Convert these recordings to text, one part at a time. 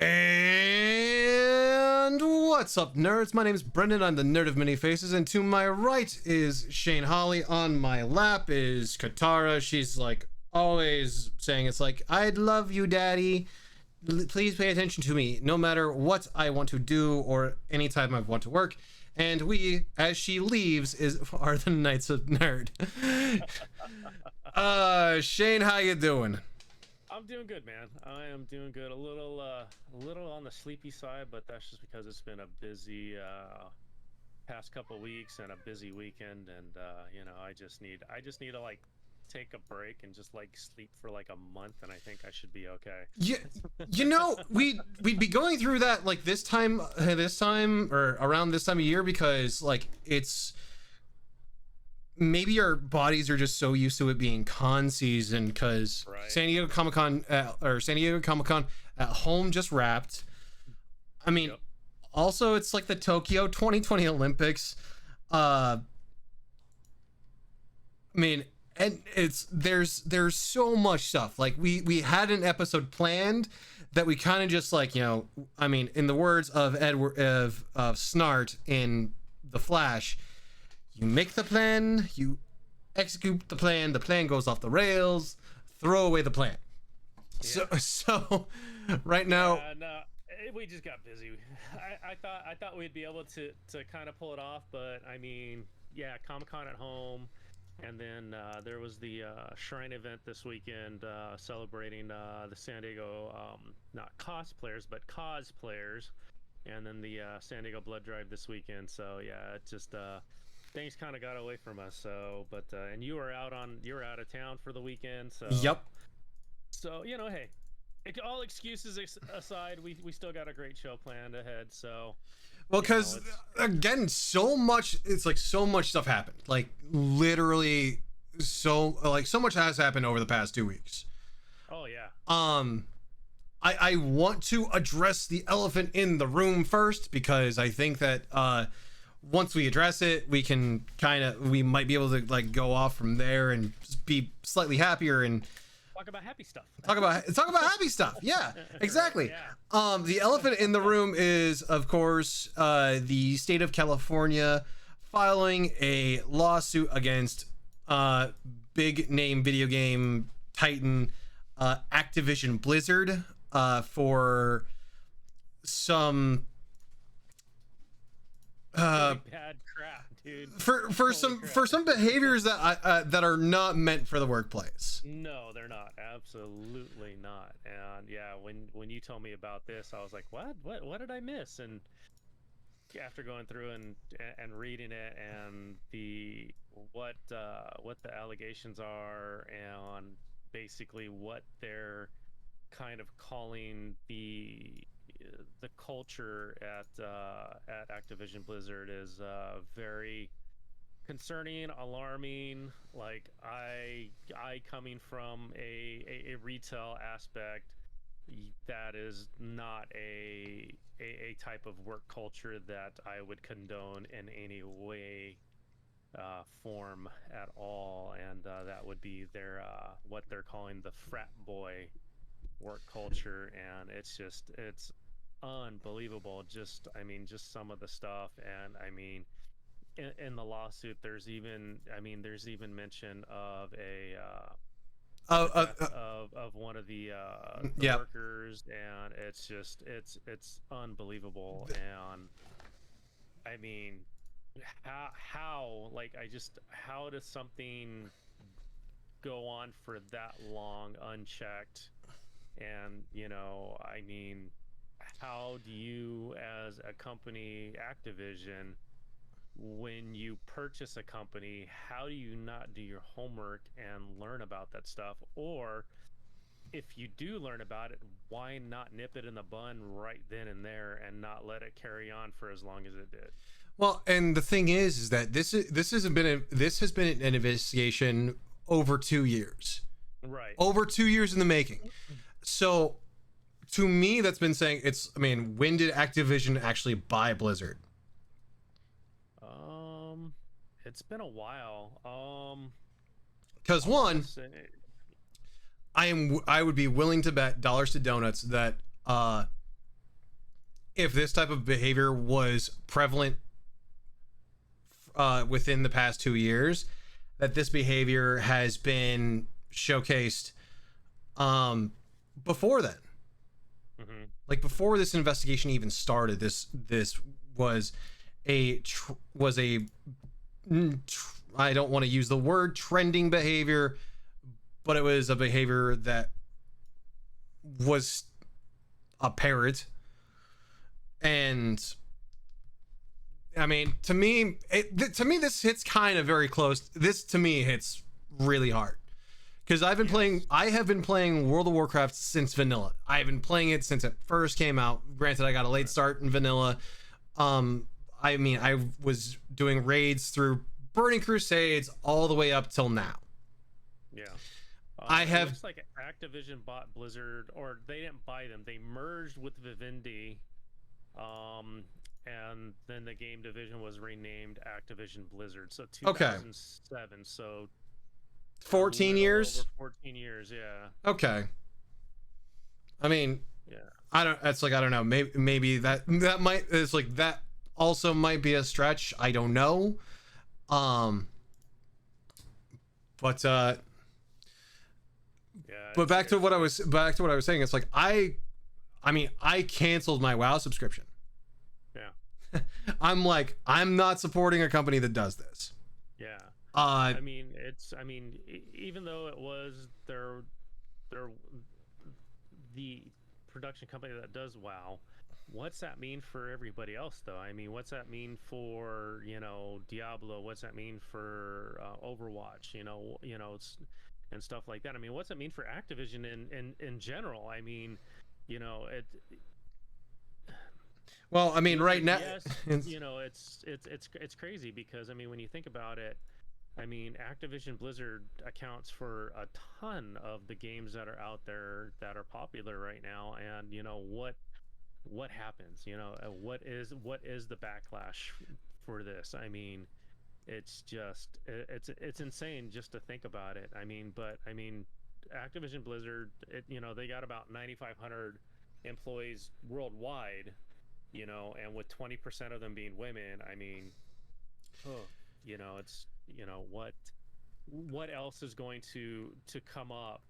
And what's up, nerds? My name is Brendan. I'm the nerd of many faces, and to my right is Shane Holly. On my lap is Katara. She's like always saying, it's like, I'd love you, daddy. Please pay attention to me no matter what I want to do or any time I want to work. And we, as she leaves, are the Knights of Nerd. Shane, how you doing? I'm doing good, man. I am doing good. A little on the sleepy side, but that's just because it's been a busy past couple weeks and a busy weekend, and you know, I just need to like take a break and just like sleep for like a month, and I think I should be okay. Yeah, you know, we'd be going through that like this time or around this time of year, because like it's maybe our bodies are just so used to it being con season, because Right. San Diego Comic-Con at home just wrapped. I mean, Yep. Also it's like the Tokyo 2020 Olympics. I mean, and there's so much stuff. Like we had an episode planned that we kind of just like, you know, I mean, in the words of Snart in The Flash, you make the plan, you execute the plan goes off the rails, throw away the plan. Yeah. So right now, No, we just got busy. I thought we'd be able to kind of pull it off, but I mean, yeah, Comic-Con at home, and then there was the Shrine event this weekend celebrating the San Diego not cosplayers but cosplayers, and then the San Diego Blood Drive this weekend. So yeah, it just things kind of got away from us. So, but and you were out of town for the weekend. So yep. So you know, hey, all excuses aside, we still got a great show planned ahead. So, Well, because again, so much stuff happened. Like literally, so much has happened over the past 2 weeks. Oh yeah. I want to address the elephant in the room first, because I think that once we address it, we might be able to like go off from there and just be slightly happier and Talk about happy stuff. talk about happy stuff. Yeah, exactly. Yeah. The elephant in the room is, of course, the state of California filing a lawsuit against big name video game titan Activision Blizzard for some Really bad crap, dude. for some behaviors that are not meant for the workplace. No, they're not. Absolutely not. And yeah, when you told me about this, I was like, what did I miss? And after going through and reading it, and what the allegations are, and basically what they're kind of calling the culture at Activision Blizzard is very concerning, alarming. Like I coming from a retail aspect, that is not a type of work culture that I would condone in any way, form at all. And that would be their what they're calling the frat boy work culture, and it's unbelievable. Just some of the stuff. And I mean, in the lawsuit, there's even mention of of one of the yeah. workers, and it's unbelievable. And I mean, how does something go on for that long unchecked? And you know, I mean, how do you, as a company, Activision, when you purchase a company, how do you not do your homework and learn about that stuff? Or if you do learn about it, why not nip it in the bun right then and there and not let it carry on for as long as it did? Well, and the thing is that this has been an investigation over 2 years. Right. Over 2 years in the making. So to me, that's been saying when did Activision actually buy Blizzard? It's been a while. Because I would be willing to bet dollars to donuts that if this type of behavior was prevalent within the past 2 years, that this behavior has been showcased before then. Mm-hmm. Like before this investigation even started, this was a I don't want to use the word trending behavior, but it was a behavior that was apparent. And I mean, to me this hits kind of very close. This to me hits really hard because I have been playing World of Warcraft since vanilla. I have been playing it since it first came out. Granted, I got a late start in vanilla. I mean, I was doing raids through Burning Crusades all the way up till now. Yeah. It looks like Activision bought Blizzard, or they didn't buy them. They merged with Vivendi, and then the game division was renamed Activision Blizzard. So 2007. So 14 years. Over 14 years, yeah. Okay. I mean, yeah. I don't know. Maybe that might, it's like that also might be a stretch. I don't know. But back to what I was saying. It's like I mean, I canceled my WoW subscription. Yeah. I'm like, I'm not supporting a company that does this. Yeah. I mean, even though it was the production company that does WoW, what's that mean for everybody else, though? I mean, what's that mean for, Diablo? What's that mean for Overwatch? And stuff like that. I mean, what's it mean for Activision in general? I mean, it. Well, I mean, right now, yes, it's crazy because I mean, when you think about it, I mean, Activision Blizzard accounts for a ton of the games that are out there that are popular right now, and what happens? What is the backlash for this? I mean, it's just it's insane just to think about it. I mean, Activision Blizzard, they got about 9,500 employees worldwide, and with 20% of them being women. I mean, it's what else is going to come up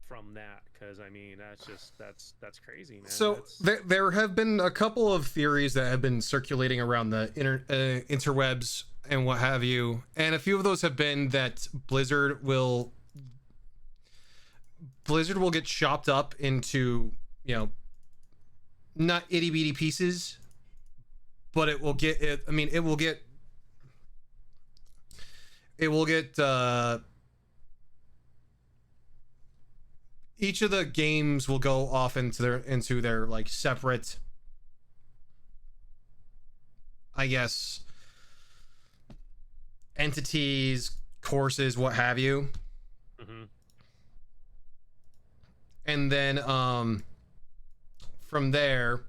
from that? Because I mean, that's crazy, man. So there have been a couple of theories that have been circulating around the interwebs and what have you, and a few of those have been that Blizzard will get chopped up into, not itty bitty pieces, but it will get each of the games will go off into their like separate, I guess, entities, courses, what have you. Mm-hmm. And then from there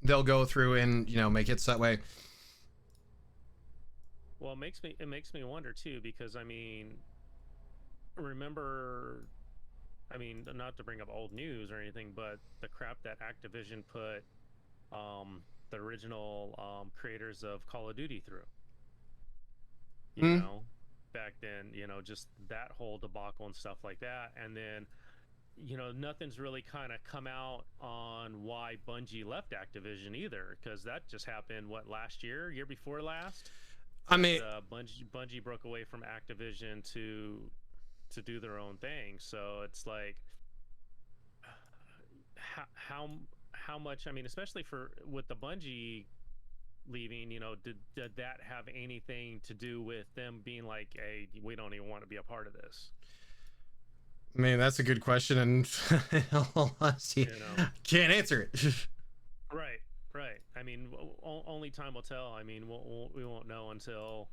they'll go through and make it that way. Well, it makes me wonder too, because I mean, remember, I mean, not to bring up old news or anything, but the crap that Activision put the original creators of Call of Duty through, back then, just that whole debacle and stuff like that. And then, nothing's really kind of come out on why Bungie left Activision either, because that just happened, last year before last? I mean, Bungie broke away from Activision to do their own thing. So it's like, how much? I mean, especially with the Bungie leaving, did that have anything to do with them being like, hey, we don't even want to be a part of this? I mean, that's a good question, and in all honesty, can't answer it. Right. I mean, only time will tell. I mean, we won't know until,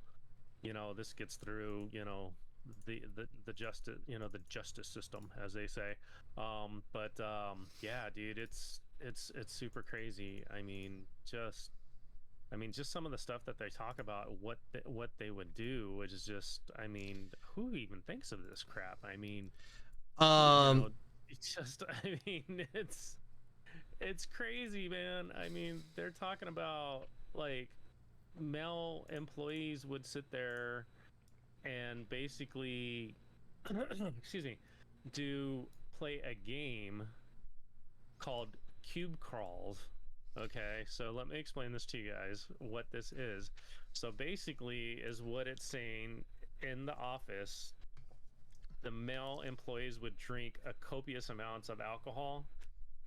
this gets through, the justice, the justice system, as they say. Yeah, dude, it's super crazy. I mean, just some of the stuff that they talk about, what they would do, which is just, I mean, who even thinks of this crap? I mean, it's just, I mean, it's crazy, man. I mean, they're talking about like male employees would sit there and basically, excuse me, play a game called Cube Crawls. Okay, so let me explain this to you guys what this is. So basically, is what it's saying in the office, the male employees would drink a copious amounts of alcohol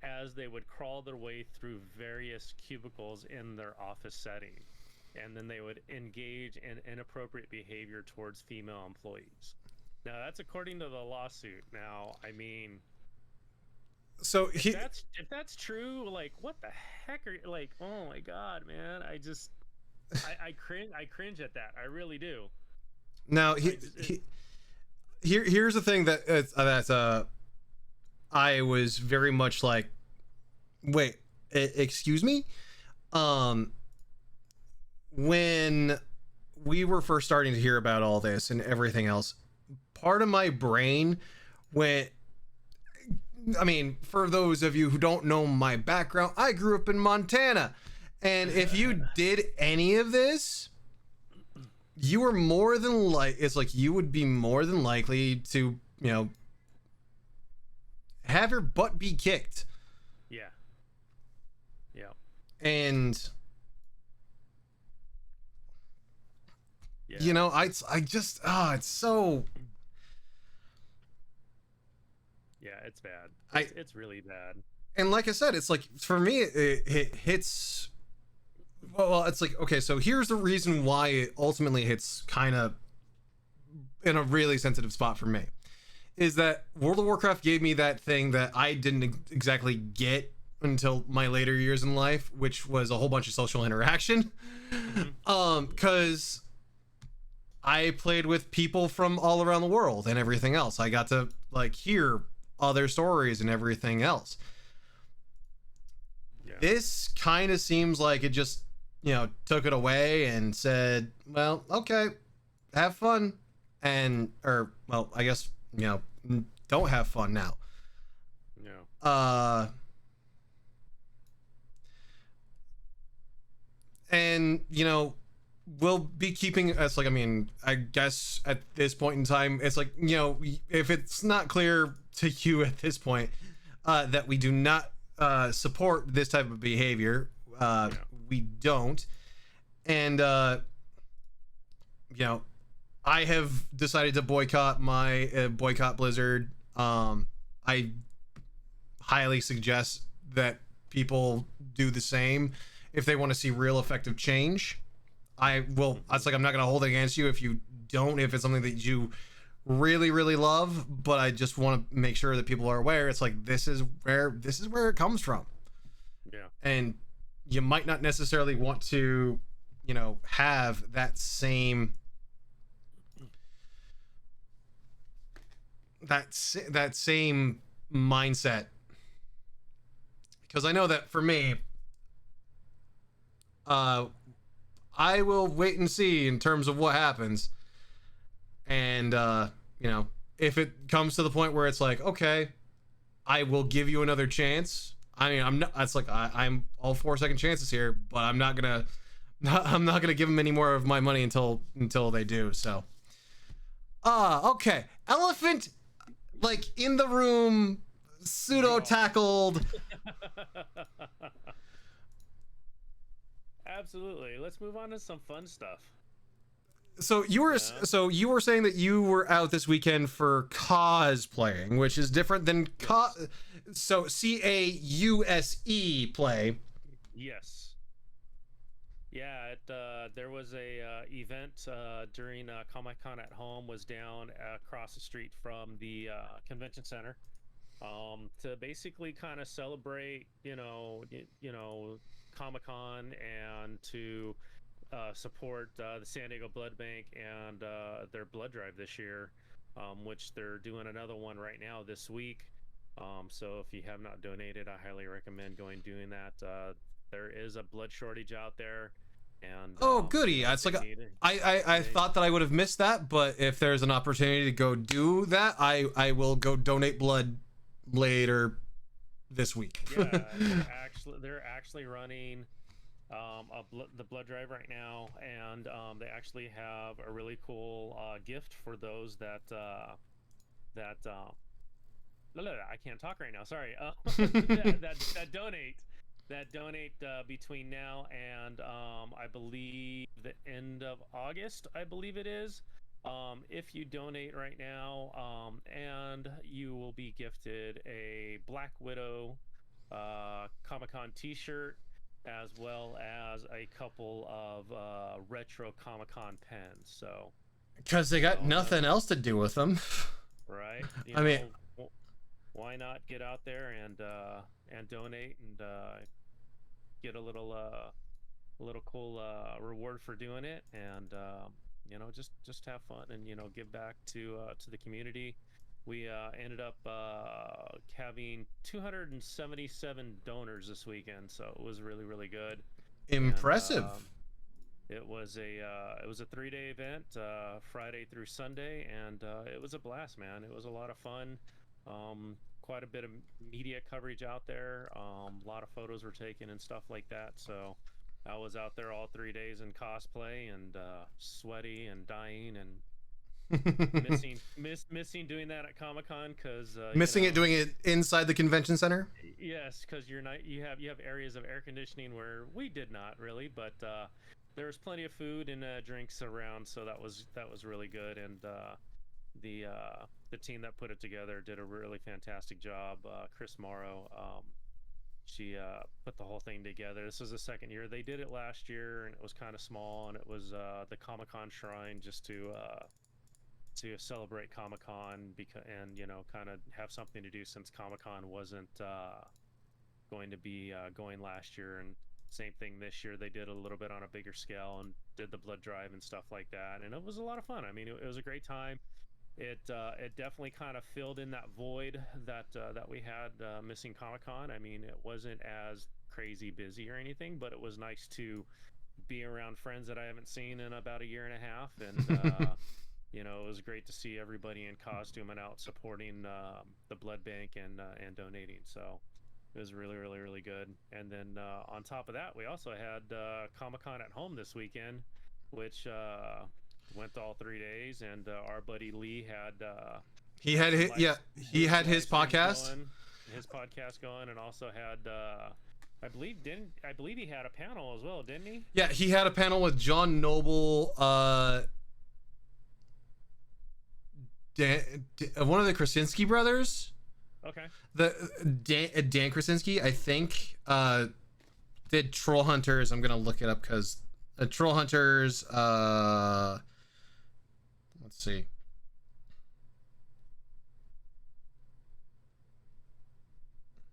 as they would crawl their way through various cubicles in their office setting. And then they would engage in inappropriate behavior towards female employees. Now, that's according to the lawsuit. Now, I mean, so if that's true, like, what the heck are like? Oh my God, man! I cringe at that. I really do. Now, here's the thing I was very much like, wait, excuse me? When we were first starting to hear about all this and everything else, part of my brain went, I mean, for those of you who don't know my background, I grew up in Montana. And if you did any of this, you were more than you would be more than likely to, have your butt be kicked. Yeah. Yeah. And yeah. It's so. Yeah, it's bad. It's really bad. And like I said, it's like, for me, it hits. Well, it's like, okay, so here's the reason why it ultimately hits kind of in a really sensitive spot for me. Is that World of Warcraft gave me that thing that I didn't exactly get until my later years in life, which was a whole bunch of social interaction. Because I played with people from all around the world and everything else. I got to hear other stories and everything else. Yeah. This kind of seems like it just, took it away and said, well, okay, have fun. I guess, don't have fun now. Yeah. And, we'll be keeping us I guess at this point in time, it's if it's not clear to you at this point, that we do not support this type of behavior, we don't. And, I have decided to boycott Blizzard. I highly suggest that people do the same if they want to see real effective change. I'm not going to hold it against you if you don't, if it's something that you really, really love, but I just want to make sure that people are aware. It's like, this is where it comes from. Yeah. And you might not necessarily want to, have that same mindset, because I know that for me, I will wait and see in terms of what happens. And, if it comes to the point where it's like, okay, I will give you another chance. I mean, I'm all 4 second chances here, but I'm not gonna give them any more of my money until they do. So, okay. Elephant, in the room, pseudo tackled. Absolutely. Let's move on to some fun stuff. So you were saying that you were out this weekend for cosplaying, which is different than so CAUSE play. Yes. Yeah, there was a event during Comic-Con at Home, was down across the street from the convention center, to basically kind of celebrate, Comic-Con, and to support the San Diego Blood Bank and their blood drive this year, which they're doing another one right now this week. So if you have not donated, I highly recommend doing that. There is a blood shortage out there. And goody. It's like I thought that I would have missed that, but if there's an opportunity to go do that, I will go donate blood later this week. Yeah, they're actually running the blood drive right now, and they actually have a really cool gift for those that I can't talk right now. Sorry. That donate between now and I believe the end of August, I believe it is. If you donate right now, and you will be gifted a Black Widow Comic-Con t-shirt, as well as a couple of retro Comic-Con pens. So because they got nothing else to do with them, right? I mean, why not get out there and donate and get a little cool reward for doing it, and just have fun and give back to the community. We ended up having 277 donors this weekend, so it was really, really good. Impressive. And, it was a 3-day event, Friday through Sunday, and it was a blast, man. It was a lot of fun. Quite a bit of media coverage out there. A lot of photos were taken and stuff like that. So I was out there all 3 days in cosplay and sweaty and dying and missing doing that at Comic-Con, because doing it inside the convention center. Yes, because you have areas of air conditioning where we did not really, but there was plenty of food and drinks around, so that was really good. And the team that put it together did a really fantastic job. Chris Morrow, she put the whole thing together. This was the second year. They did it last year, and it was kind of small, and it was the Comic-Con shrine, just to celebrate Comic-Con, and kind of have something to do, since Comic-Con wasn't going to be going last year. And same thing this year, they did a little bit on a bigger scale and did the blood drive and stuff like that, and it was a lot of fun. I mean, it was a great time. It definitely kind of filled in that void that we had missing Comic-Con. I mean, it wasn't as crazy busy or anything, but it was nice to be around friends that I haven't seen in about a year and a half, and it was great to see everybody in costume and out supporting the blood bank and donating. So it was really, really, really good. And then on top of that, we also had Comic-Con at home this weekend, which went all 3 days, and our buddy Lee had he had his podcast going, and also had I believe he had a panel as well, didn't he? Yeah, he had a panel with John Noble, one of the Krasinski brothers. Okay. The Dan Krasinski, I think, did Trollhunters. I'm gonna look it up because Trollhunters. Let's see.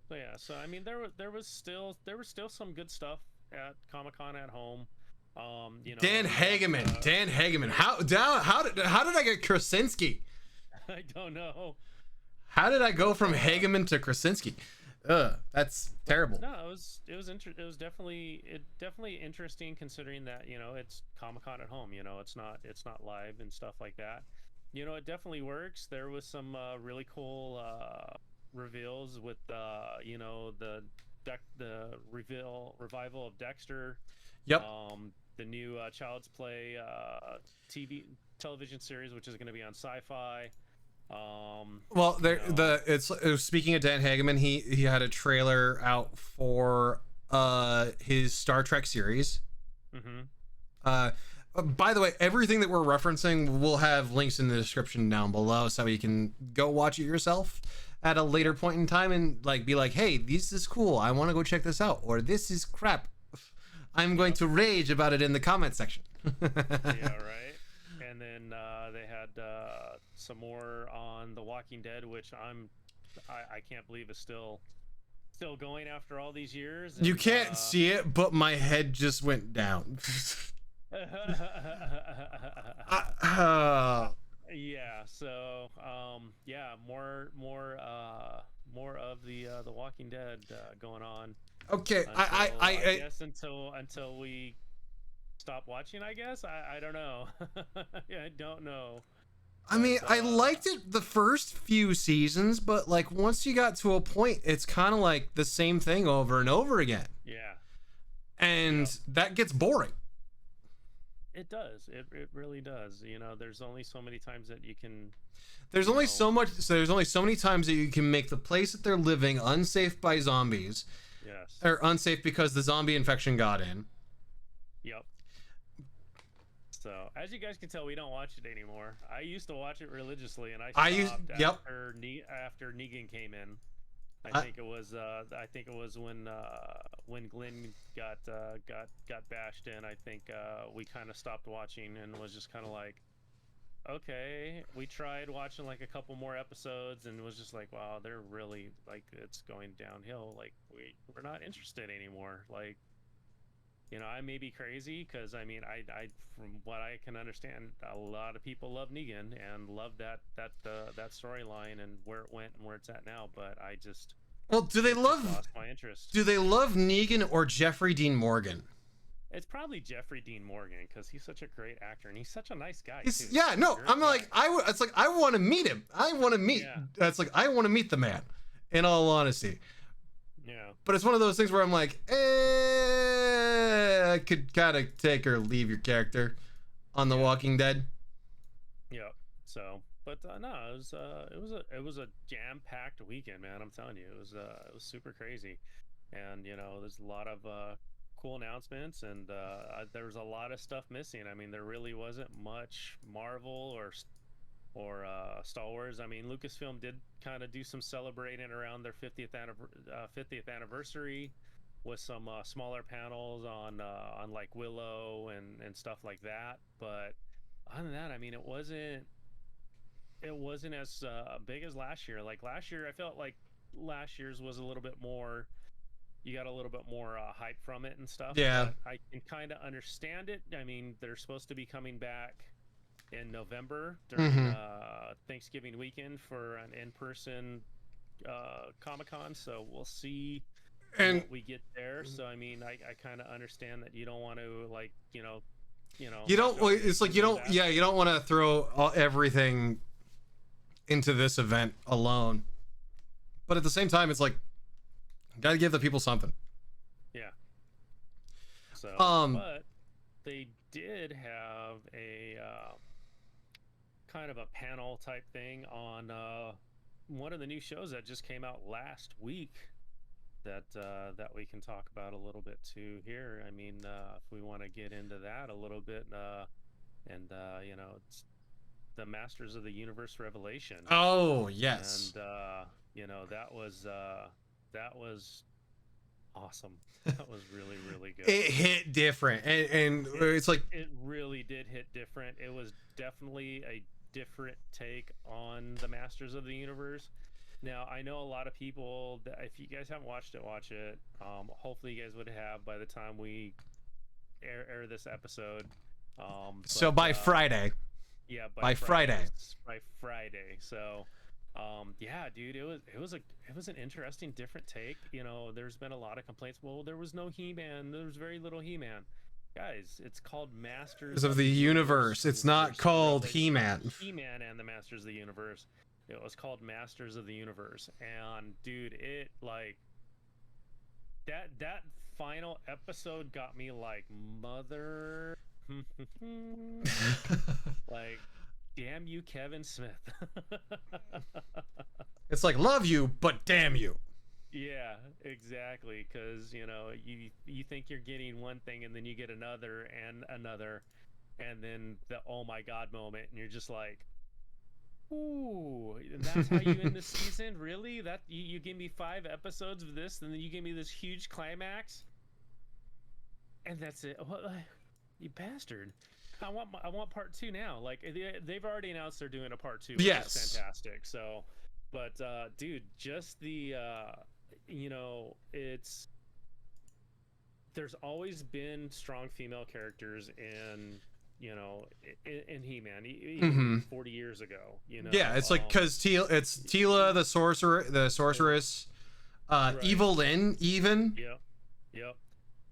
So yeah, so I mean, there was still some good stuff at Comic-Con at home. Dan Hageman. How did I get Krasinski? I don't know. How did I go from Hageman to Krasinski? That's terrible. No, it was definitely interesting, considering that it's Comic-Con at home. It's not live and stuff like that. It definitely works. There was some really cool reveals with the revival of Dexter. Yep. The new Child's Play television series, which is going to be on Sci-Fi. Well, speaking of Dan Hageman, he had a trailer out for his Star Trek series. Mm-hmm. By the way, everything that we're referencing will have links in the description down below, so you can go watch it yourself at a later point in time and be like, hey, this is cool, I want to go check this out, or this is crap, I'm going to rage about it in the comment section. Yeah, right. And then they had some more on The Walking Dead, which I can't believe is still going after all these years. And, you can't see it, but my head just went down. Yeah. So more of the Walking Dead going on. Okay. I guess until we stop watching, I guess. I don't know. Yeah, I don't know. I mean, I liked it the first few seasons, but like once you got to a point, it's kind of like the same thing over and over again. Yeah. And that gets boring. It does. It really does. You know, there's only so many times that you can. There's only so much. So there's only so many times that you can make the place that they're living unsafe by zombies. Yes. Or unsafe because the zombie infection got in. Yep. So, as you guys can tell, we don't watch it anymore. I used to watch it religiously, and I stopped after Negan came in. I think it was when Glenn got bashed in. I think we kind of stopped watching and was just kind of like, okay. We tried watching like a couple more episodes and was just like, wow, they're really like it's going downhill. Like we're not interested anymore. Like, you know, I may be crazy because I mean, I from what I can understand, a lot of people love Negan and love that storyline and where it went and where it's at now. But I just lost my interest. Do they love Negan or Jeffrey Dean Morgan? It's probably Jeffrey Dean Morgan because he's such a great actor and he's such a nice guy. Yeah, no, I'm like it's like I want to meet him. I want to meet. Yeah. That's like I want to meet the man. In all honesty. Yeah. But it's one of those things where I'm like, I could kind of take or leave your character on The Walking Dead. Yeah. So, but no, it was a jam-packed weekend, man. I'm telling you, it was super crazy, and you know, there's a lot of cool announcements, and there was a lot of stuff missing. I mean, there really wasn't much Marvel or Star Wars. I mean, Lucasfilm did kind of do some celebrating around their 50th anniversary with some smaller panels on like Willow and stuff like that. But other than that, I mean, it wasn't as big as last year. Like last year, I felt like last year's was a little bit more. You got a little bit more hype from it and stuff. Yeah, but I can kind of understand it. I mean, they're supposed to be coming back in November during Thanksgiving weekend for an in-person Comic-Con, so we'll see what we get there. So I mean, I kind of understand that you don't want to like you don't it's like you don't want to throw everything into this event alone, but at the same time it's like gotta give the people something. Yeah. So but they did have a kind of a panel type thing on one of the new shows that just came out last week that we can talk about a little bit too here. I mean, if we want to get into that a little bit, and you know, it's the Masters of the Universe Revelation. Oh yes. And you know, that was awesome. That was really, really good. It hit different, and it's like it really did hit different. It was definitely a different take on the Masters of the Universe. Now, I know a lot of people that if you guys haven't watched it, watch it. Hopefully, you guys would have by the time we air this episode. So by Friday. Yeah, by Friday. By Friday. So. Yeah, dude, it was an interesting, different take. You know, there's been a lot of complaints. Well, there was no He-Man. There was very little He-Man. Guys, it's called Masters of the Universe. It's not called He-Man. He-Man and the Masters of the Universe. It was called Masters of the Universe. And dude, it like that final episode got me like mother like damn you, Kevin Smith. It's like love you, but damn you. Yeah, exactly. Because you know you think you're getting one thing and then you get another and another, and then the oh my god moment, and you're just like, ooh, and that's how you end the season? Really? That you give me 5 episodes of this, and then you give me this huge climax, and that's it? What, you bastard! I want part 2 now. Like they've already announced they're doing a part 2, which is fantastic. So, but dude, just the you know, there's always been strong female characters in in He-Man, even 40 years ago. You know, yeah, it's like because Tila the sorceress, right. Evil Lyn, even. Yep.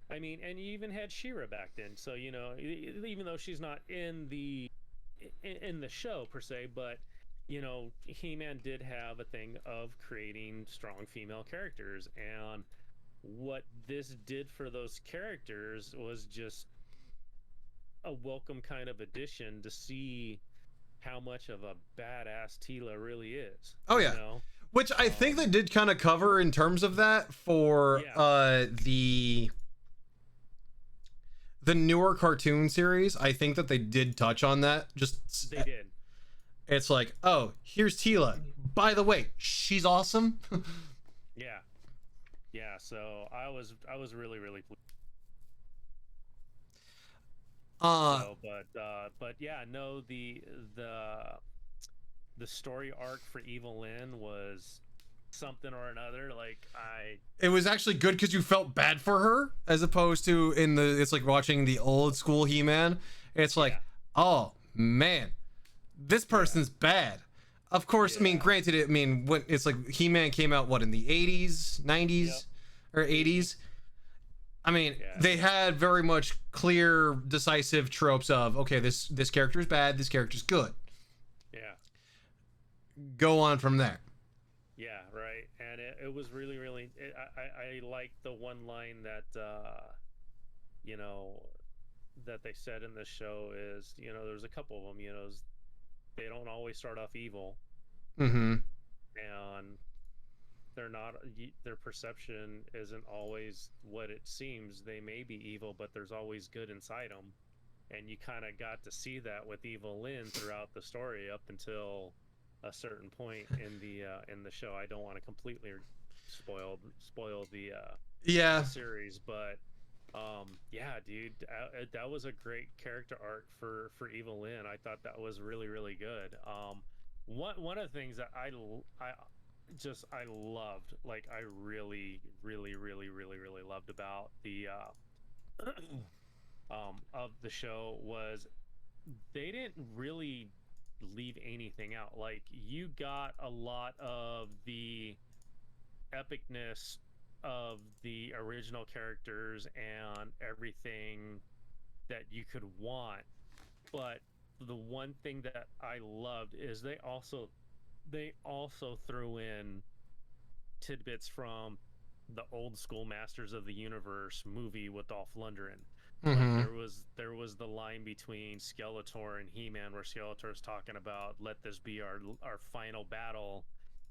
I mean, and you even had She-Ra back then. So, you know, even though she's not in the in the show per se, but you know, He-Man did have a thing of creating strong female characters, and what this did for those characters was just a welcome kind of addition to see how much of a badass Tila really is. Oh you yeah. know? Which I think they did kind of cover in terms of that for the newer cartoon series. I think that they did touch on that. Just they did. It's like, oh, here's Tila. By the way, she's awesome. Yeah. Yeah, so I was really pleased. But yeah, no, the story arc for Evelyn was something or another. Like it was actually good because you felt bad for her, as opposed to it's like watching the old school He-Man. It's like, oh man, this person's bad. Of course, I mean, granted, when it's like He-Man came out, what, in the 80s, 90s, or 80s? I mean, they had very much clear, decisive tropes of, okay, this character is bad, this character's good. Yeah. Go on from there. Yeah, right. And it was really, I like the one line that, you know, that they said in this show is, you know, there's a couple of them, you know, they don't always start off evil. Mm-hmm. And their perception isn't always what it seems. They may be evil, but there's always good inside them. And you kind of got to see that with Evelyn throughout the story up until a certain point in the show. I don't want to completely spoil the series, but yeah, dude, that was a great character arc for Evelyn. I thought that was really good. One of the things that I loved, like I really loved about the of the show was they didn't really leave anything out. Like, you got a lot of the epicness of the original characters and everything that you could want, but the one thing that I loved is they also threw in tidbits from the old school Masters of the Universe movie with Dolph Lundgren. Mm-hmm. Like there was the line between Skeletor and He-Man where Skeletor's talking about, let this be our final battle,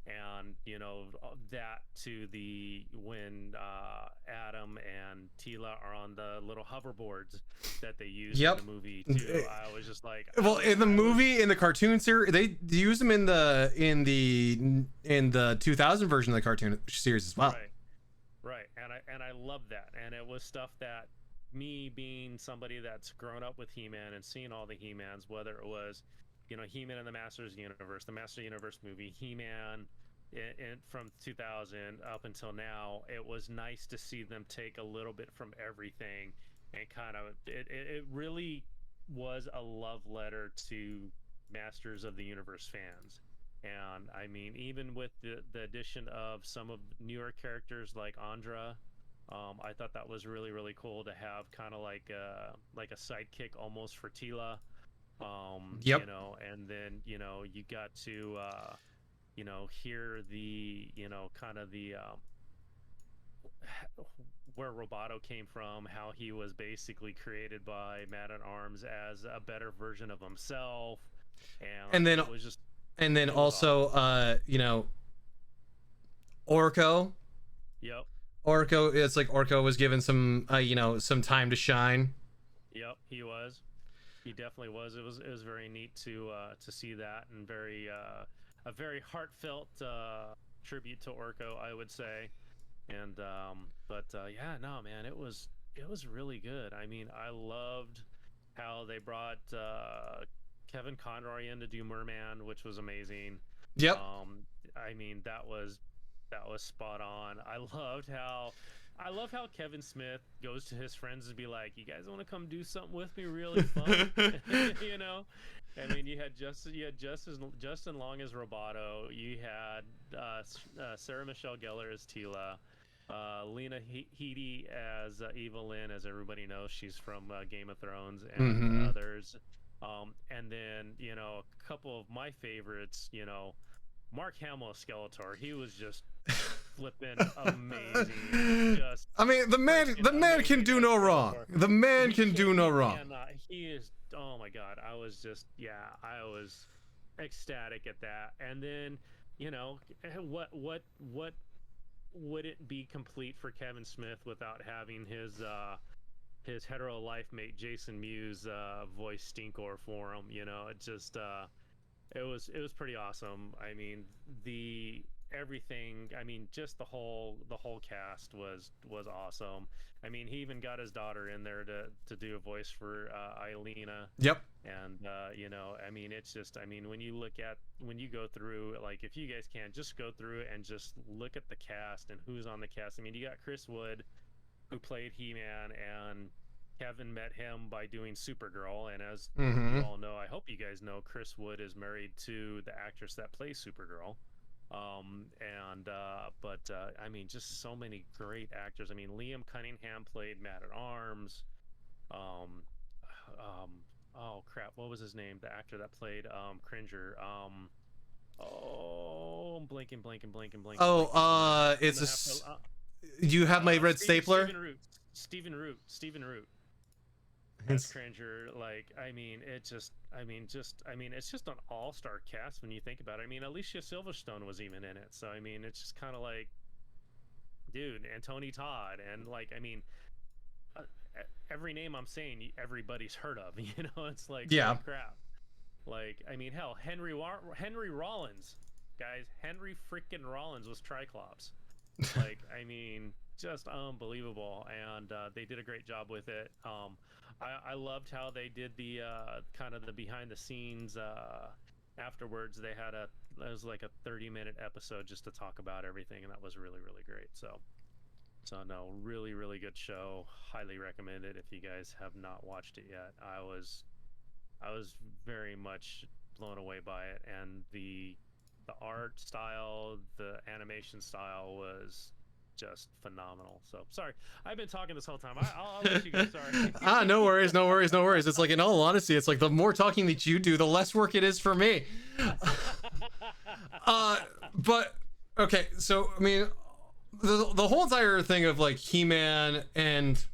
and you know, that to the when Adam and Tila are on the little hoverboards that they use in the movie too. I was just like, well, in the cartoon series, they use them in the 2000 version of the cartoon series as well. Right. And I love that. And it was stuff that, me being somebody that's grown up with He-Man and seen all the He-Mans, whether it was, you know, He-Man in the Masters Universe, the Master Universe movie, He-Man from 2000 up until now, it was nice to see them take a little bit from everything and kind of it really was a love letter to Masters of the Universe fans. And I mean, even with the addition of some of newer characters like Andra, I thought that was really cool to have kind of like a sidekick almost for Tila. You know, and then, you know, you got to you know, hear the, you know, kind of the where Roboto came from, how he was basically created by Man-at-Arms as a better version of himself, and then it was just, and then also awesome. You know, Orko. Yep. Orko, it's like Orko was given some you know, some time to shine. Yep, he was. He definitely was. It was very neat to see that, and a very heartfelt tribute to Orko, I would say. And yeah, no, man, it was really good. I mean, I loved how they brought Kevin Conroy in to do Merman, which was amazing. Yep. I mean, that was spot on. I love how Kevin Smith goes to his friends and be like, "You guys want to come do something with me, really fun?" You know, I mean, you had Justin Long as Roboto, you had Sarah Michelle Gellar as Tila, Lena Headey as Evelyn, as everybody knows, she's from Game of Thrones and others. And then, a couple of my favorites, Mark Hamill as Skeletor, he was just flipping amazing. Just I mean, the man can do no wrong. The man can do no wrong. He is, oh my God. I was just, I was ecstatic at that. And then, what would it be complete for Kevin Smith without having his hetero life mate Jason Mewes voice Stinkor for him? It just it was pretty awesome. I mean, everything, I mean, just the whole cast was awesome. I mean, he even got his daughter in there to do a voice for Eilina. Yep. And I mean, it's just, I mean, when you go through, like, if you guys can just go through and just look at the cast and who's on the cast. I mean, you got Chris Wood, who played He-Man, and Kevin met him by doing Supergirl. And as you all know, I hope you guys know, Chris Wood is married to the actress that plays Supergirl. I mean, just so many great actors. I mean, Liam Cunningham played Man-at-Arms. Oh crap, what was his name? The actor that played Cringer. I'm blanking. Oh, you have my red stapler? Stephen Root. As Cringer. Like, I mean, it's just an all-star cast when you think about it. I mean, Alicia Silverstone was even in it. So, I mean, it's just kind of like, dude, and Tony Todd, and, like, I mean, every name I'm saying, everybody's heard of. It's like, holy crap. Like, I mean, hell, Henry Rollins, guys. Henry freaking Rollins was Triclops. Like, I mean, just unbelievable, and they did a great job with it. I loved how they did the kind of the behind the scenes afterwards. It was like a 30-minute episode just to talk about everything, and that was really, really great. So no, really, really good show. Highly recommend it if you guys have not watched it yet. I was very much blown away by it, and the art style, the animation style was just phenomenal. So sorry, I've been talking this whole time. I'll let you go. Sorry. No worries. It's like, in all honesty, it's like the more talking that you do, the less work it is for me. But okay, so I mean, the whole entire thing of like He-Man, and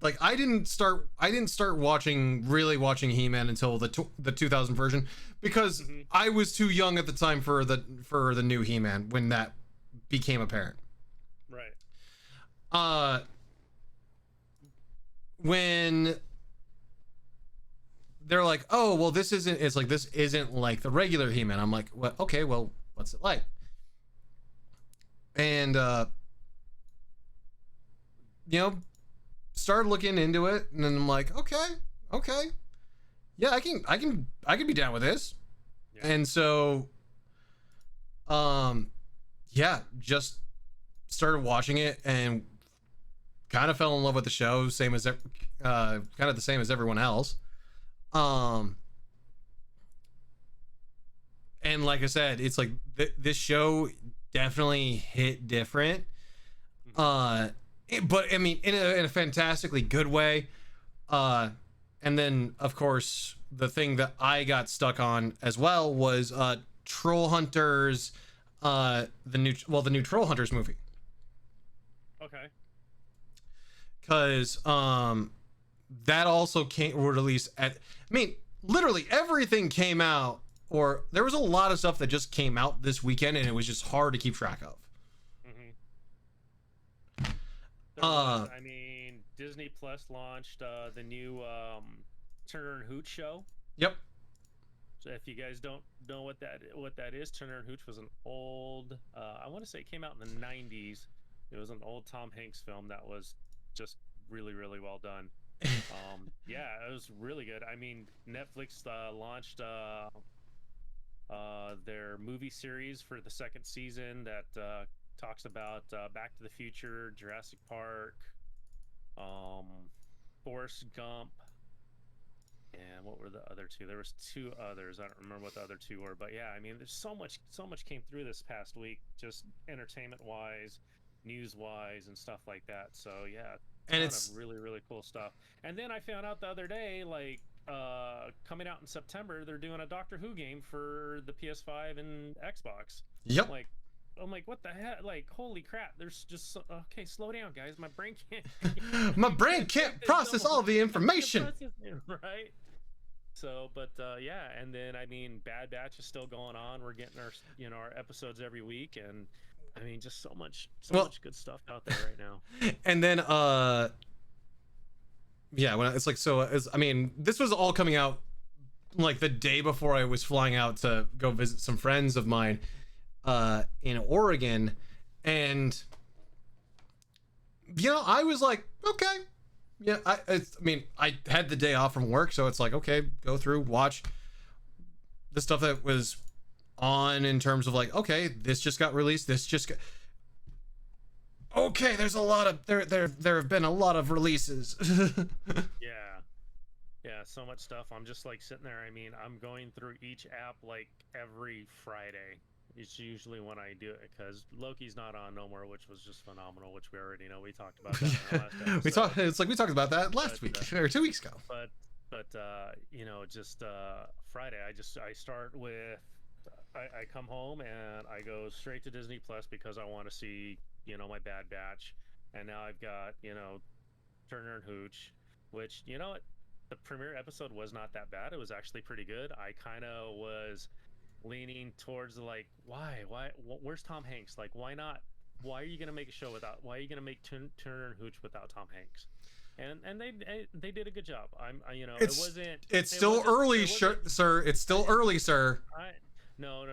like I didn't start really watching He-Man until the 2000 version, because I was too young at the time for the new He-Man when that became apparent. Right. When they're like, oh, well, this isn't like the regular He-Man. I'm like, well, okay, well, what's it like? And started looking into it, and then I'm like, okay, yeah, I can be down with this. Yeah. And so just started watching it and kind of fell in love with the show, kind of the same as everyone else. And like I said, it's like this show definitely hit different. But I mean, in a fantastically good way. And then, of course, the thing that I got stuck on as well was Trollhunters, the new Trollhunters movie. Okay. Because that also were released at. I mean, literally everything came out, or there was a lot of stuff that just came out this weekend, and it was just hard to keep track of. I mean, Disney Plus launched the new Turner and Hooch show. Yep. So if you guys don't know what that is, Turner and Hooch was an old, I want to say it came out in the 90s. It was an old Tom Hanks film that was just really, really well done. Yeah, it was really good. I mean, Netflix launched their movie series for the second season that talks about Back to the Future, Jurassic Park, Forrest Gump, and what were the other two? There was two others. I don't remember what the other two were, but yeah, I mean, there's so much came through this past week, just entertainment wise, news wise, and stuff like that. So yeah, And Ton it's of really, really cool stuff. And then I found out the other day, like, coming out in September, they're doing a Doctor Who game for the PS5 and Xbox. yep. Like, I'm like, what the heck? Like, holy crap! There's just okay. Slow down, guys. My brain can't. My brain can't process all the information. Right. So, but yeah, and then I mean, Bad Batch is still going on. We're getting our our episodes every week, and I mean, just so much good stuff out there right now. And then yeah, when it's like, so I mean, this was all coming out like the day before I was flying out to go visit some friends of mine in Oregon, and I was like, okay, yeah, I mean, I had the day off from work, so it's like, okay, go through, watch the stuff that was on in terms of like, okay, this just got released, okay, there's a lot of there have been a lot of releases. Yeah, so much stuff. I'm just like sitting there. I mean, I'm going through each app like every Friday. It's usually when I do it, because Loki's not on no more, which was just phenomenal, which we already know. We talked about that in the last episode. We talked about that last week or 2 weeks ago. But just Friday, I start with I come home and I go straight to Disney Plus because I want to see my Bad Batch, and now I've got Turner and Hooch, which the premiere episode was not that bad. It was actually pretty good. I kind of was leaning towards like, where's Tom Hanks? Like, why not? Why are you gonna make a show without? Why are you gonna make Turner and Hooch without Tom Hanks? And they did a good job. It's still early, sir. It's still early, sir. No.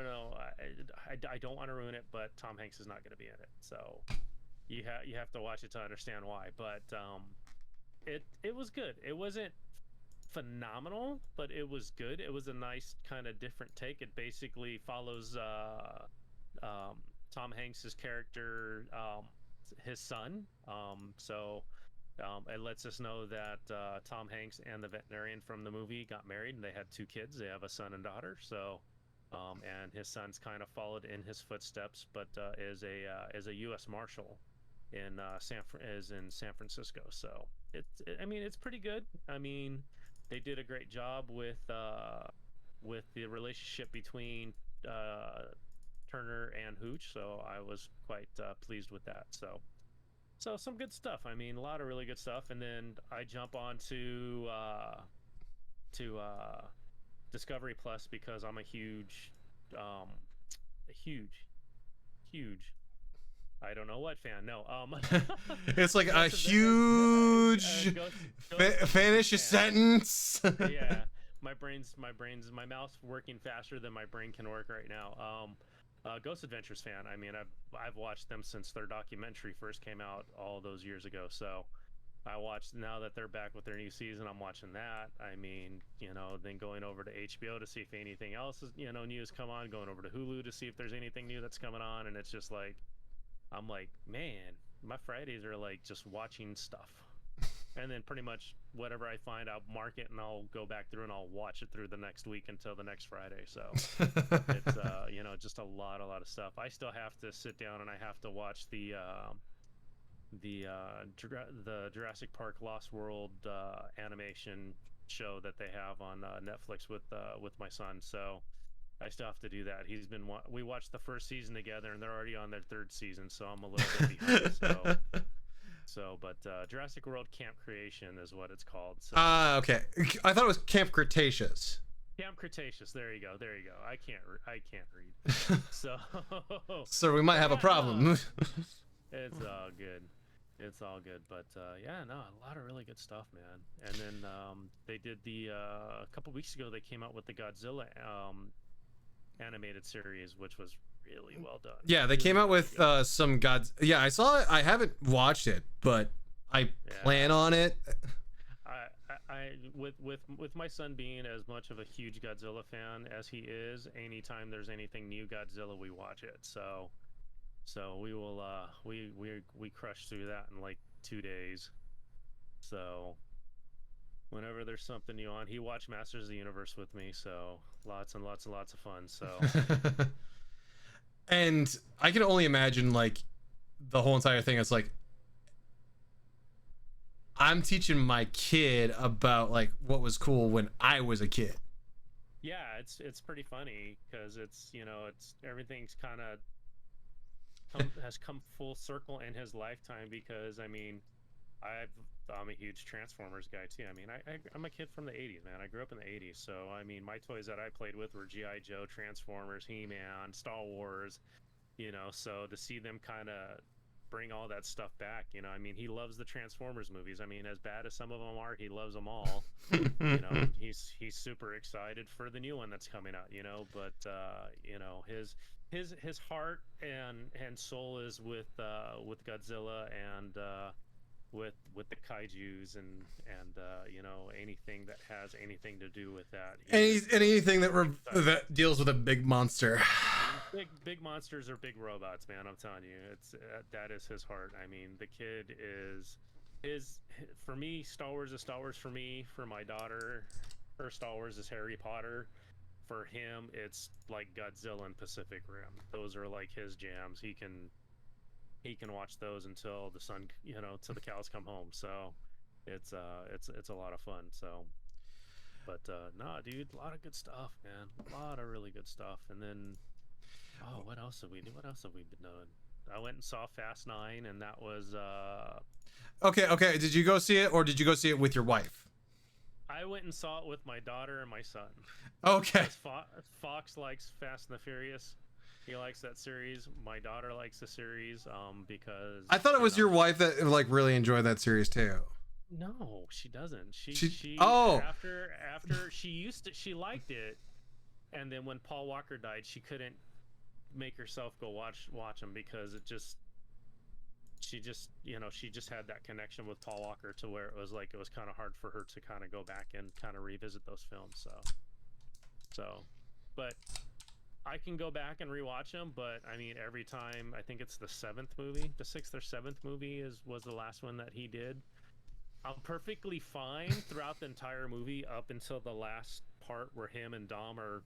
I don't want to ruin it, but Tom Hanks is not going to be in it. So you have to watch it to understand why. But it was good. It wasn't phenomenal, but it was good. It was a nice kind of different take. It basically follows Tom Hanks's character, his son. It lets us know that Tom Hanks and the veterinarian from the movie got married, and they had 2 kids. They have a son and daughter. So, and his son's kind of followed in his footsteps, but is a U.S. Marshal in San Francisco. So it's pretty good. I mean, they did a great job with the relationship between Turner and Hooch. So I was quite pleased with that. So some good stuff. I mean, a lot of really good stuff. And then I jump on to Discovery Plus because I'm a huge, I don't know what fan. No, it's like a huge finish a sentence. Yeah, my mouth's working faster than my brain can work right now. Ghost Adventures fan. I mean, I've watched them since their documentary first came out all those years ago. So I watched, now that they're back with their new season, I'm watching that. I mean, then going over to HBO to see if anything else is, new has come on, going over to Hulu to see if there's anything new that's coming on. And it's just like, I'm like, man, my Fridays are like just watching stuff. And then pretty much whatever I find, I'll mark it and I'll go back through and I'll watch it through the next week until the next Friday. So it's just a lot of stuff. I still have to sit down and I have to watch the Jurassic Park Lost World animation show that they have on Netflix with my son. So I still have to do that. We watched the first season together and they're already on their 3rd season, so I'm a little bit behind. But Jurassic World Camp Creation is what it's called. So. Okay. I thought it was Camp Cretaceous. Camp Cretaceous. There you go. I can't read. So we might have a problem. It's all good. But yeah, no, a lot of really good stuff, man. And then they did a couple weeks ago, they came out with the Godzilla animated series, which was really well done. Yeah, they came out with some gods. Yeah, I saw it. I haven't watched it, but I plan on it. I with my son being as much of a huge Godzilla fan as he is, anytime there's anything new Godzilla, we watch it. So we will we crush through that in like 2 days. So whenever there's something new on, he watched Masters of the Universe with me, so lots and lots of fun. So and I can only imagine like the whole entire thing is like I'm teaching my kid about like what was cool when I was a kid. Yeah, it's pretty funny because it's, you know, it's everything's kind of has come full circle in his lifetime because I mean, I'm a huge Transformers guy too. I mean, I'm a kid from the 80s, man. I grew up in the 80s, so I mean, my toys that I played with were GI Joe, Transformers, He-Man, Star Wars, you know. So to see them kind of bring all that stuff back, you know, I mean, he loves the Transformers movies. I mean, as bad as some of them are, he loves them all. You know, and he's super excited for the new one that's coming out, you know. But you know, his heart and soul is with Godzilla and with the kaijus and you know, anything that has anything to do with that. Anything that deals with a big monster. Big monsters are big robots, man. I'm telling you, it's that is his heart. I mean, the kid is for me. Star Wars is Star Wars for me. For my daughter, her Star Wars is Harry Potter. For him, it's like Godzilla and Pacific Rim. Those are like his jams. He can watch those until the sun, you know, till the cows come home. So it's a lot of fun. So, but nah, dude, a lot of good stuff, man. A lot of really good stuff. And then, oh, what else have we do? What else have we been doing? I went and saw Fast 9, and that was Okay. Did you go see it, or did you go see it with your wife? I went and saw it with my daughter and my son. Okay. Fox likes Fast and the Furious. He likes that series. My daughter likes the series because I thought it was your wife that like really enjoyed that series too. No, she doesn't. She after she liked it, and then when Paul Walker died, she couldn't make herself go watch him because she just had that connection with Paul Walker to where it was kind of hard for her to kind of go back and kind of revisit those films. So, but I can go back and rewatch them, but I mean, every time, I think it's the 6th or 7th movie was the last one that he did. I'm perfectly fine throughout the entire movie up until the last part where him and Dom are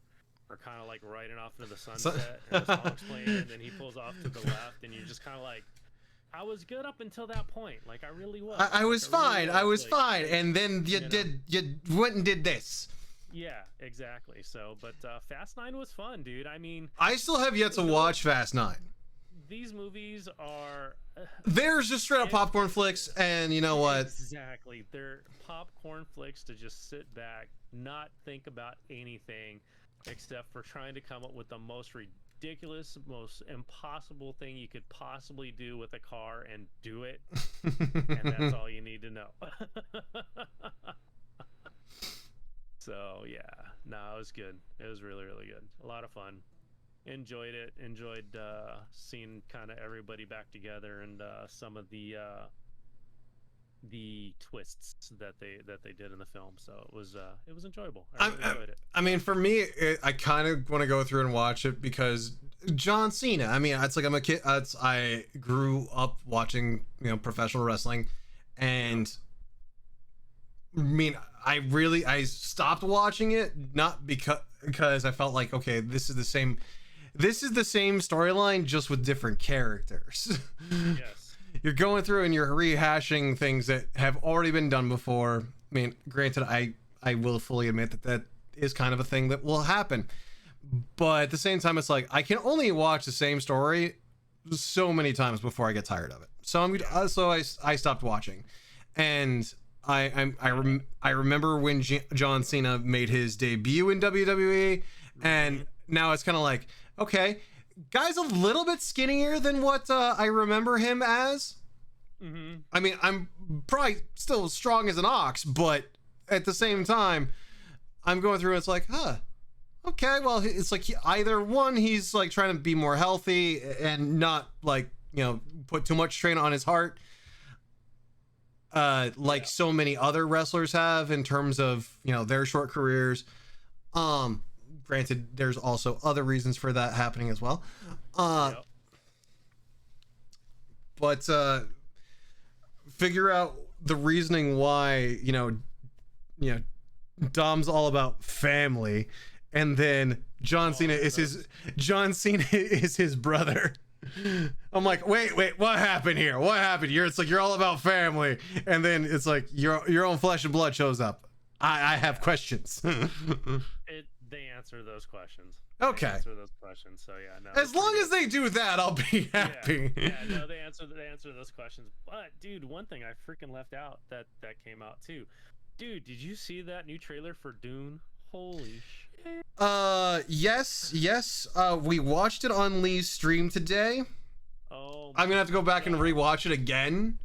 kind of like riding off into the sunset and the song's playing, and then he pulls off to the left, and you're just kind of like, I was good up until that point. Like, I really was. I was fine. I was fine. And then you went and did this. Yeah, exactly. So, but Fast 9 was fun, dude. I mean, I still have yet to watch Fast 9. These movies are... There's just straight up popcorn flicks, and you know what? Exactly. They're popcorn flicks to just sit back, not think about anything, except for trying to come up with the most ridiculous, most impossible thing you could possibly do with a car and do it. And that's all you need to know. So yeah, no, it was good. It was really, really good. A lot of fun. Enjoyed it. Enjoyed seeing kind of everybody back together and some of the twists that they did in the film. So it was enjoyable. I really enjoyed it. I mean, for me, I kind of want to go through and watch it because John Cena. I mean, it's like I'm a kid. I grew up watching professional wrestling, and I mean, I stopped watching it not because I felt like, okay, this is the same storyline just with different characters. Yes. You're going through and you're rehashing things that have already been done before. I mean, granted, I will fully admit that is kind of a thing that will happen, but at the same time, it's like I can only watch the same story so many times before I get tired of it. So I stopped watching, and I remember when John Cena made his debut in WWE, and now it's kind of like, okay, guy's a little bit skinnier than what I remember him as. Mm-hmm. I mean, I'm probably still strong as an ox, but at the same time, I'm going through and it's like, okay, well, it's like he's like trying to be more healthy and not like, put too much strain on his heart. So many other wrestlers have in terms of, their short careers. Granted, there's also other reasons for that happening as well. But figure out the reasoning why, Dom's all about family, and then John Cena is his brother. I'm like, wait, what happened here? What happened here? It's like you're all about family, and then it's like your own flesh and blood shows up. I have questions. They answer those questions. Okay. They answer those questions. So yeah, no. As long as they do that, I'll be happy. Yeah, no, they answer those questions. But dude, one thing I freaking left out that came out too. Dude, did you see that new trailer for Dune? Holy shit. Yes. We watched it on Lee's stream today. Oh. I'm gonna have to go back and rewatch it again.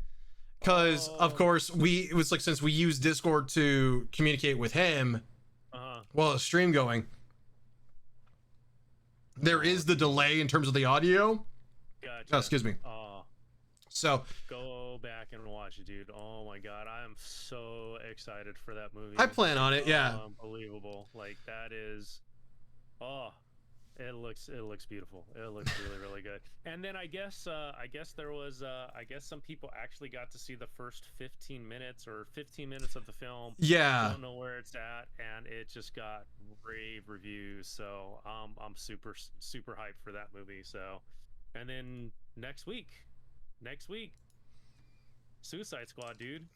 Because of course it was like, since we use Discord to communicate with him while the stream going, there is the delay in terms of the audio. Gotcha. Oh, excuse me. So go back and watch it, dude. Oh my god, I am so excited for that movie. I plan on it. Yeah. Unbelievable. Like that is. It looks beautiful. It looks really good. And then I guess there was some people actually got to see the first 15 minutes of the film. Yeah. I don't know where it's at, and it just got rave reviews. So I'm super hyped for that movie. So, and then next week, Suicide Squad, dude.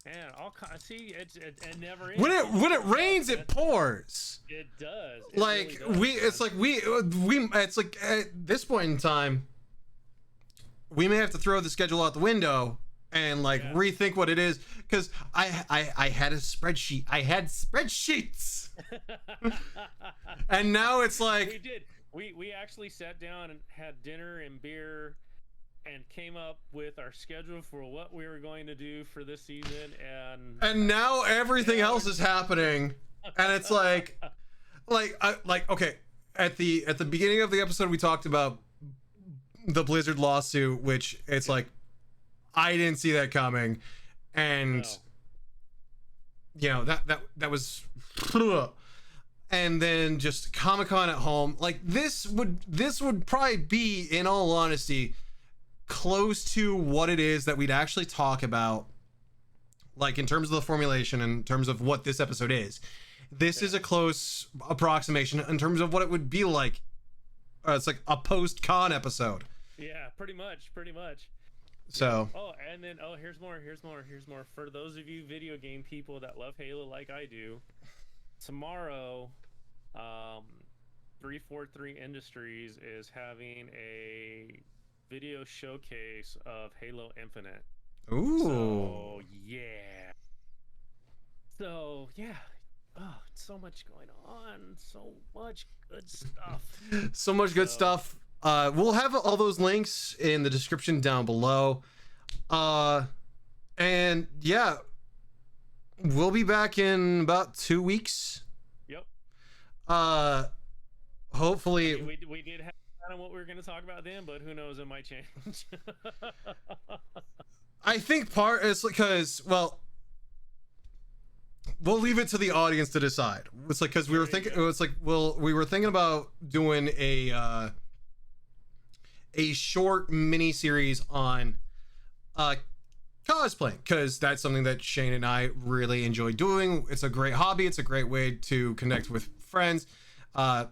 Man, see, it never ends. When it rains, it pours. It does. Like really does, it's like at this point in time, we may have to throw the schedule out the window and rethink what it is, because I had a spreadsheet. I had spreadsheets, and now it's like we did. We actually sat down and had dinner and beer, and came up with our schedule for what we were going to do for this season, and now everything else is happening, and it's like okay, at the beginning of the episode we talked about the Blizzard lawsuit, which it's like I didn't see that coming, and that was, and then just Comic-Con at home, like this would probably be, in all honesty, close to what it is that we'd actually talk about, like in terms of the formulation, in terms of what this episode is. This is a close approximation in terms of what it would be like. It's like a post-con episode. Yeah, pretty much. So and then here's more for those of you video game people that love Halo like I do. Tomorrow 343 Industries is having a video showcase of Halo Infinite. Ooh. So yeah. Oh, so much going on. So much good stuff. So much good stuff. We'll have all those links in the description down below. And yeah, we'll be back in about 2 weeks. Yep. Hopefully we did have kind of what we were going to talk about then, but who knows, it might change. I think part is because, well, we'll leave it to the audience to decide. It's like, because we were thinking, we were thinking about doing a short mini series on cosplay, because that's something that Shane and I really enjoy doing. It's a great hobby. It's a great way to connect with friends.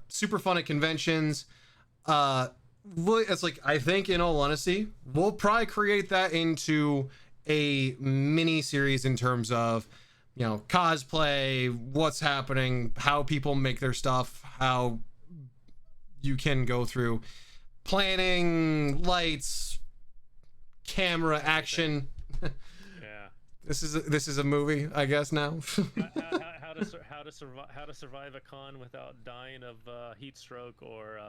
Super fun at conventions. It's like, I think, in all honesty, we'll probably create that into a mini series in terms of, cosplay, what's happening, how people make their stuff, how you can go through planning, lights, camera, action. Yeah. This is a movie, I guess now. how to survive a con without dying of heat stroke or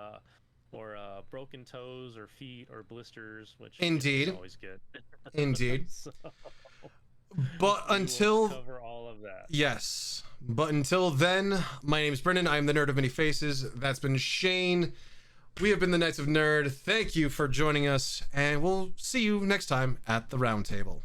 broken toes or feet or blisters, which indeed is always good. Indeed. So, but until cover all of that. Yes. But until then, my name is Brendan. I'm the Nerd of Many Faces. That's been Shane. We have been the Knights of Nerd. Thank you for joining us, and we'll see you next time at the round table.